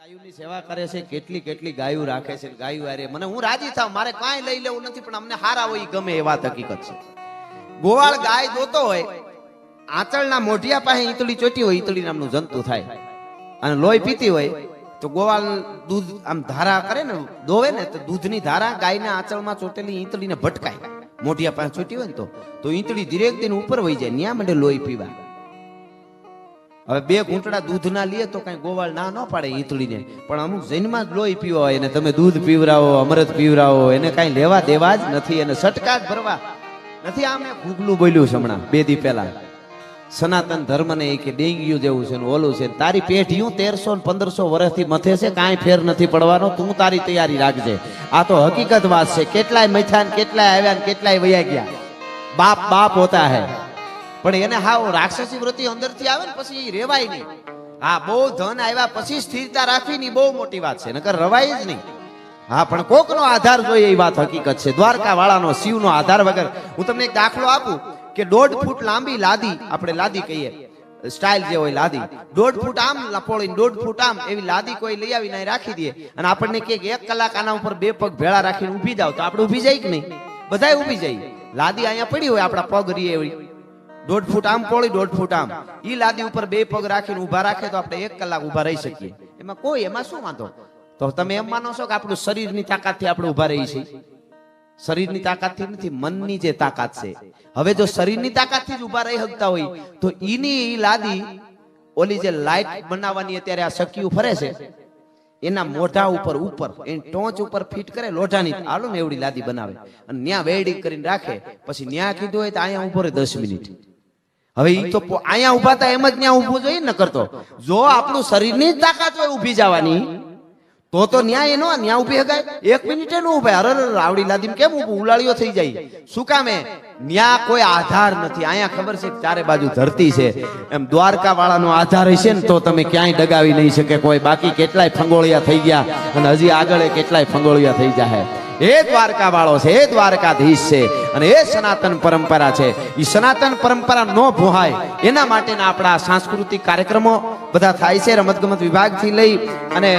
ગાયુની સેવા કરે છે, કેટલી કેટલી ગાયું રાખે છે, ગાયું આરે મને હું રાજી થાવ, મારે કાંઈ લઈ લેવું નથી, પણ અમને હારા હોય ગમે એ વાત હકીકત છે. ગોવાળ ગાય દોતો હોય, આંચળના મોઢિયા પાસે ઈતળી ચોટી હોય, ઈતળી નામનું જંતુ થાય અને લોહી પીતી હોય તો ગોવાળ દૂધ આમ ધારા કરે ને, દોવે ને તો દૂધની ધારા ગાયના આંચળમાં ચોટેલી ઈતળીને ભટકાય. મોઢિયા પાસે ચોટી હોય ને તો ઈતળી ધીરેક દિન ઉપર વહી જાય, ન્યા માટે લોહી પીવા. હવે બે ઘૂંટડા દૂધ ના લે તો કઈ ગોવાળ ના ન પાડે ઈતળીને, પણ અમુક જૈનમાં જ લોહી પીવો હોય, એને તમે દૂધ પીવરાવો, અમૃત પીવરાવો, એને કઈ લેવા દેવા જ નથી, એને સટકા જ ભરવા નથી. આમે ગુગલું બોલ્યું છે હમણાં 2 દી પહેલા, સનાતન ધર્મ ને કે ડેંગ્યુ જેવું છે ને ઓલું છે, તારી પેઢીયું 1300 ને 1500 વર્ષથી મથે છે, કાંઈ ફેર નથી પડવાનો, તું તારી તૈયારી રાખજે. આ તો હકીકત વાત છે. કેટલાય મથ્યા ને કેટલાય આવ્યા ને કેટલાય વયા ગયા. બાપ બાપ હોતા હે, પણ એને હાવ રાક્ષસી વૃત્તિ અંદરથી આવે ને પછી રેવાય નહીં. હા, બહુ ધન આવ્યા પછી સ્થિરતા રાખવી ની બહુ મોટી વાત છે, નકર રવાય જ નહીં. હા, પણ કોકનો આધાર જોઈએ એ વાત હકીકત છે. દ્વારકા વાળાનો શિવનો આધાર વગર, હું તમને એક દાખલો આપું કે 1.5 ફૂટ લાંબી લાદી, આપણે લાદી કહીએ સ્ટાઇલ જે હોય લાદી, 1.5 ફૂટ આમ લપોળીને 1.5 ફૂટ આમ એવી લાદી કોઈ લઈ આવીને રાખી દે અને આપણને કે 1 કલાક આના ઉપર 2 પગ ભેળા રાખીને ઊભી જાવ, તો આપણે ઊભી જાય કે નહીં? બધાય ઊભી જાય. લાદી અહીંયા પડી હોય, આપણા પગ રીએ એવી 1.5 ફૂટ આમ પોળી 1.5 ફૂટ આમ, ઈ લાદી ઉપર 2 પગ રાખીને ઊભા રાખે તો આપણે 1 કલાક ઊભા રહી શકીએ. એમાં શું વાંધો? તો તમે એમ માનો છો કે આપણું શરીરની તાકાતથી આપણે ઊભા રહી છીએ? શરીરની તાકાતથી નથી, મનની જે તાકાત છે. હવે જો શરીરની તાકાતથી જ ઊભા રહી શકતા હોય તો ઈ લાદી ઓલી જે લાઈટ બનાવવાની અત્યારે આ સકીયું ફરે છે એના મોઢા ઉપર એની ટોચ ઉપર ફિટ કરે લોઢાની, આલો ને એવડી લાદી બનાવે અને ન્યા વેલ્ડિંગ કરીને રાખે. પછી ન્યા કીધું હોય તો અહીંયા ઉભો રહે 10 મિનિટ. હવે ઈ તો અહીંયા ઉભા હતા એમ જ ન્યા ઊભું જોઈએ ન કરતો. જો આપણું શરીરની જ તાકાત હોય ઊભી જવાની તો ન્યાય નો ન્યા ઉભી હગાય? 1 મિનિટે નો ઉભા. અરે આવડી લાદીમાં કેમ ઊભું? ઉલાળીઓ થઈ જાય. શું કામે? ન્યા કોઈ આધાર નથી. અહીંયા ખબર છે ચારે બાજુ ધરતી છે, એમ દ્વારકા વાળાનો આધાર હશે ને તો તમે ક્યાંય ડગાવી નહીં શકે કોઈ. બાકી કેટલાય ફંગોળિયા થઈ ગયા અને હજી આગળ કેટલાય ફંગોળિયા થઈ જાય. એ દ્વારકા વાળો છે, એ દ્વારકાધીશ છે અને એ સનાતન પરંપરા છે. એ સનાતન પરંપરા નો ભૂહાય એના માટેના આપણા સાંસ્કૃતિક કાર્યક્રમો બધા થાય છે. રમતગમત વિભાગથી લઈ અને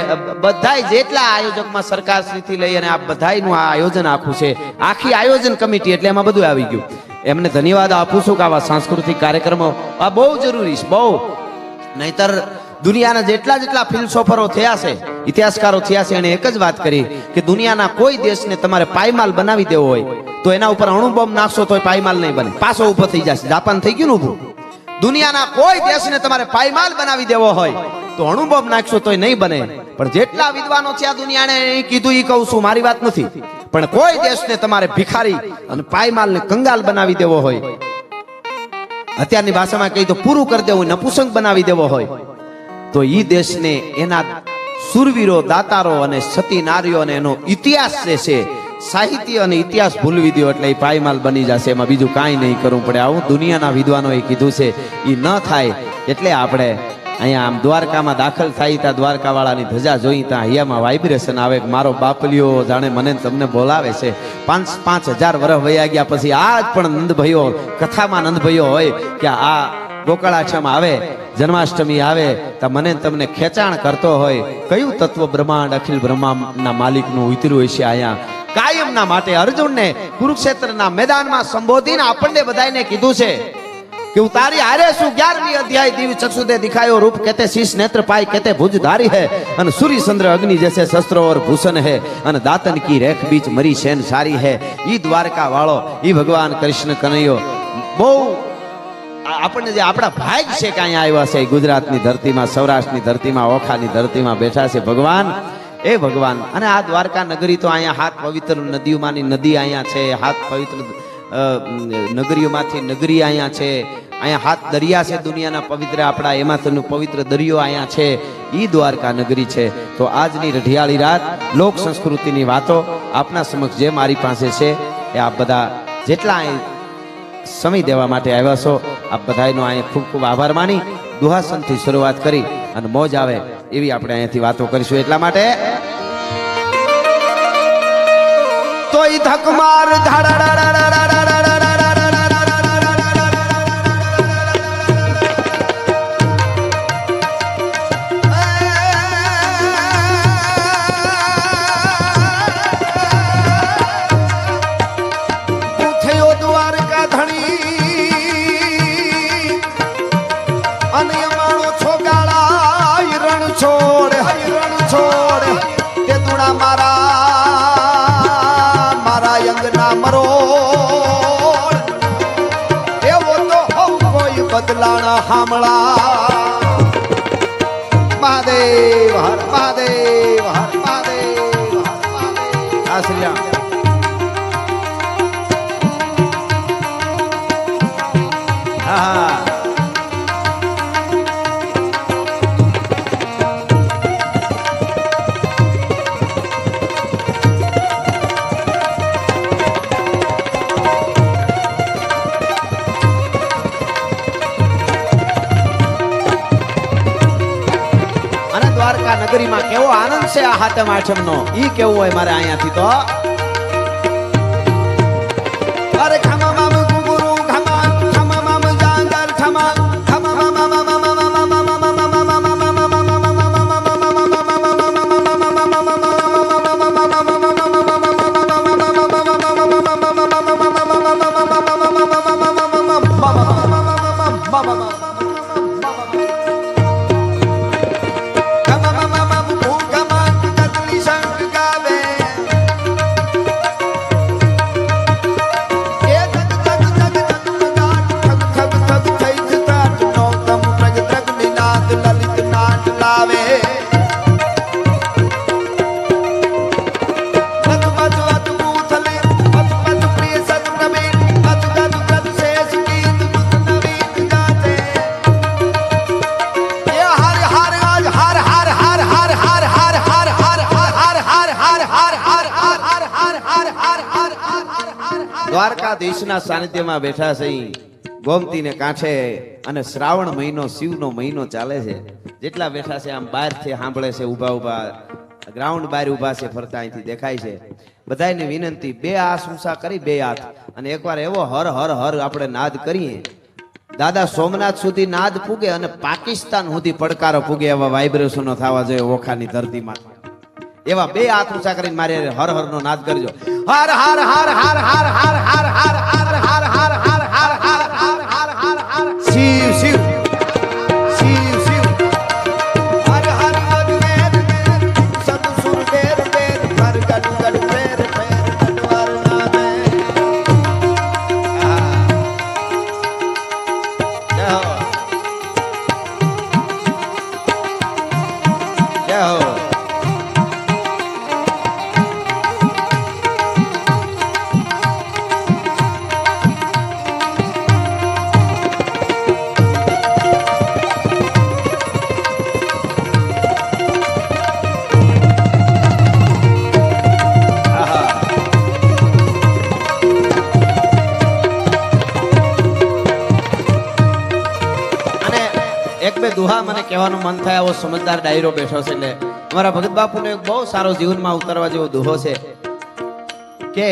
બધાય જેટલા આયોજકમાં સરકારશ્રીથી લઈ અને આ બધાયનું આ આયોજન આખું છે, આખી આયોજન કમિટી, એટલે એમાં બધું આવી ગયું. એમને ધન્યવાદ આપું છું કે આવા સાંસ્કૃતિક કાર્યક્રમો આ બહુ જરૂરી છે, બહુ. નહીતર દુનિયાના જેટલા ફિલોસોફરો થયા છે, ઇતિહાસકારો થયા છે, એને એક જ વાત કરી કે દુનિયાના કોઈ દેશને તમારે પાયમાલ બનાવી દેવો હોય તો એના ઉપર અણુ બોમ્બ નાખશો તો પાયમાલ નહીં બને, પાછો ઉભો થઈ જશે. જાપાન થઈ ગયું ને ઉભું. દુનિયાના કોઈ દેશને તમારે પાયમાલ બનાવી દેવો હોય તો અણુ બોમ્બ નાખશો તોય નહીં બને. પણ જેટલા વિદ્વાનો છે આ દુનિયાને કીધું ઈ કહું છું, મારી વાત નથી. પણ કોઈ દેશને તમારે ભિખારી અને પાયમાલને કંગાલ બનાવી દેવો હોય, અત્યારની ભાષામાં કહી તો પૂરું કરી દેવું, નપુસંગ બનાવી દેવો હોય તો ઈ દેશને એના સુરવીરો, દાતારો અને સતી નારીઓ અને એનો ઇતિહાસ જે છે, સાહિત્ય અને ઇતિહાસ ભૂલવી દો એટલે એ પાયમાલ બની જશે. એમાં બીજું કાંઈ નહીં કરવું પડે. આવું દુનિયાના વિદ્વાનોએ કીધું છે, એ ન થાય. એટલે આપણે અહીંયા આમ દ્વારકામાં દાખલ થાય ત્યાં દ્વારકા વાળાની ધજા જોઈ ત્યાં હૈયામાં વાઇબ્રેશન આવે કે મારો બાપલિયો જાણે મને તમને બોલાવે છે. 5,000 વર્ષ વયા ગયા પછી આજ પણ નંદભાઈઓ, કથામાં નંદભાઈઓ હોય કે આ ગોકળાષ્ટમ આવે, જન્માષ્ટમી આવે તો મને તમને ખેંચાણ કરતો હોય. કયું તત્વ બ્રહ્માંડ અખિલ બ્રહ્માંડના માલિકનું ઉતર્યું હશે અહીંયા કાયમના માટે. અર્જુનને કુરુક્ષેત્રના મેદાનમાં સંબોધીને આપણને બધાને કીધું છે કે હું તારી હારે છું. 11મી અધ્યાય દિવ્ય ચક્ષુદે દિખાયો રૂપ કહેતે શીશ નેત્ર પાય કહેતે ભુજ ધારી હે અને સૂર્ય ચંદ્ર અગ્નિ જैसे શસ્ત્રો और भूषण है અને દાતન કી રેખ બીચ મરી શેન સારી હે. ઈ દ્વારકા વાળો, ઈ ભગવાન કૃષ્ણ કનૈયો બહુ આપણને જે આપણા ભાગ છે કે અહીંયા આવ્યા છે ગુજરાતની ધરતીમાં, સૌરાષ્ટ્રની ધરતીમાં, ઓખાની ધરતીમાં બેઠા છે ભગવાન. એ ભગવાન અને આ દ્વારકા નગરી તો અહીંયા 7 પવિત્ર નદીઓમાંની નદી અહીંયા છે, 7 પવિત્ર નગરીઓમાંથી નગરી અહીંયા છે, અહીંયા 7 દરિયા છે દુનિયાના પવિત્ર આપણા, એમાંથી પવિત્ર દરિયો અહીંયા છે. ઈ દ્વારકા નગરી છે. તો આજની રઢિયાળી રાત લોક સંસ્કૃતિની વાતો આપના સમક્ષ જે મારી પાસે છે એ આપ બધા જેટલા અહીં સમય દેવા માટે આવ્યા છો, આપ બધાનો અહીં ખૂબ ખૂબ આભાર માની દુહાસનથી શરૂઆત કરી અને મોજ આવે એવી આપણે અહીંયાથી વાતો કરીશું. એટલા માટે તો ઈ ધકમાર બદલાણ હામળા મહાદેવ હર મહાદેવ હર મહાદેવ હર મહાદેવ આ શ્રી રામ હા દ્વારકા નગરીમાં કેવો આનંદ છે આ હાતમ આઠમ નો ઈ કેવું હોય મારે અહીંયાથી તો અરે ખમા મામ ગુરુ ખમા ખમા મામ જાંગર ખમા ખમા દ્વારકાધીશના સાનિધ્યમાં બેઠા છે ગોમતીને કાંઠે અને શ્રાવણ મહિનો શિવનો મહિનો ચાલે છે જેટલા બેઠા છે આમ બહારથી સાંભળે છે ઊભા ઊભા ગ્રાઉન્ડ બહાર ઊભા છે ફરતા અહીંથી દેખાય છે બધાને વિનંતી બે હાથ ઊંચા કરી બે હાથ અને એકવાર એવો હર હર હર આપણે નાદ કરીએ દાદા સોમનાથ સુધી નાદ પૂગે અને પાકિસ્તાન સુધી પડકારો પૂગે એવા વાઇબ્રેશનો થવા જોઈએ ઓખાની ધરતીમાં એવા બે હાથ ઊંચા કરીને મારે હર હર નો નાદ કરજો હર હર હર હર હર હર હર હર હર હર હર હર હર હર હર હર હર હર શિવ શિવ શિવ શિવ હર હર હર મેર મેર સદસુર બેર બેર હર ગડ ગડ બેર બેર ગડવાર નામે જય હો જય હો દુહા મને કહેવાનું મન થાય આવો સમજદાર ડાયરો બેઠો છે એટલે અમારા ભગત બાપુને એક બહુ સારો જીવનમાં ઉતારવા જેવો દુહો છે કે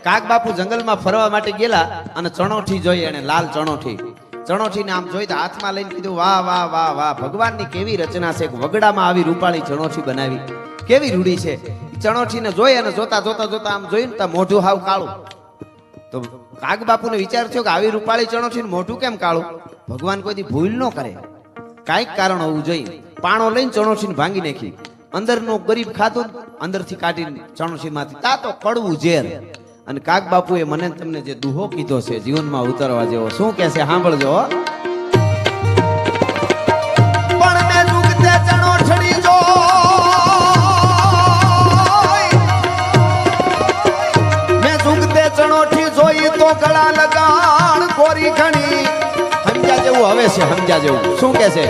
કાગ બાપુ જંગલમાં ફરવા માટે ગયેલા અને ચણોઠી જોઈ એને લાલ ચણોઠીને આમ જોઈ તો હાથમાં લઈને કીધું વાહ વાહ વાહ વાહ ભગવાનની કેવી રચના છે વગડામાં આવી રૂપાળી ચણોઠી બનાવી કેવી રૂડી છે ચણોઠીને જોઈ અને જોતા જોતા જોતા આમ જોઈને તો મોઢું હાવ કાળું તો કાગ બાપુને વિચાર થયો કે આવી રૂપાળી ચણોઠીને મોઢું કેમ કાળું ભગવાન કોઈથી ભૂલ ન કરે કાંઈક કારણ હોવું જોઈએ પાણો લઈને ચણોઠીને ભાંગી નાખી અંદરનો ગરીબ ખાધું અંદરથી કાઢીને ચણોઠીમાંથી તા તો કડવું ઝેર અને કાગ બાપુએ મને તમને જે દુહો કીધો છે જીવનમાં ઉતરવા જેવો શું કહે છે સાંભળજો પણ મેં દુખતે ચણોઠડી મેં દુખતે ચણોઠી જોઈ તો ગળા લગાડ ગોરી ઘણી સમજ્યા જેવું હવે છે સમજ્યા જેવું શું કે છે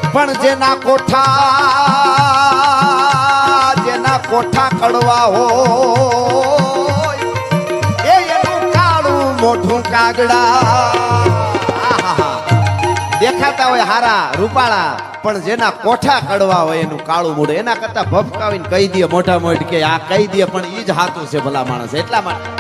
પણ જેના કોઠા કડવા હોય એનું કાળું મોઢું કાગડા દેખાતા હોય હારા રૂપાળા પણ જેના કોઠા કડવા હોય એનું કાળું મોઢું એના કરતા ભફકાવીને કહી દે મોઢા મોઢ કે આ કહી દે પણ ઈ જ હાથું છે ભલા માણસ એટલા માટે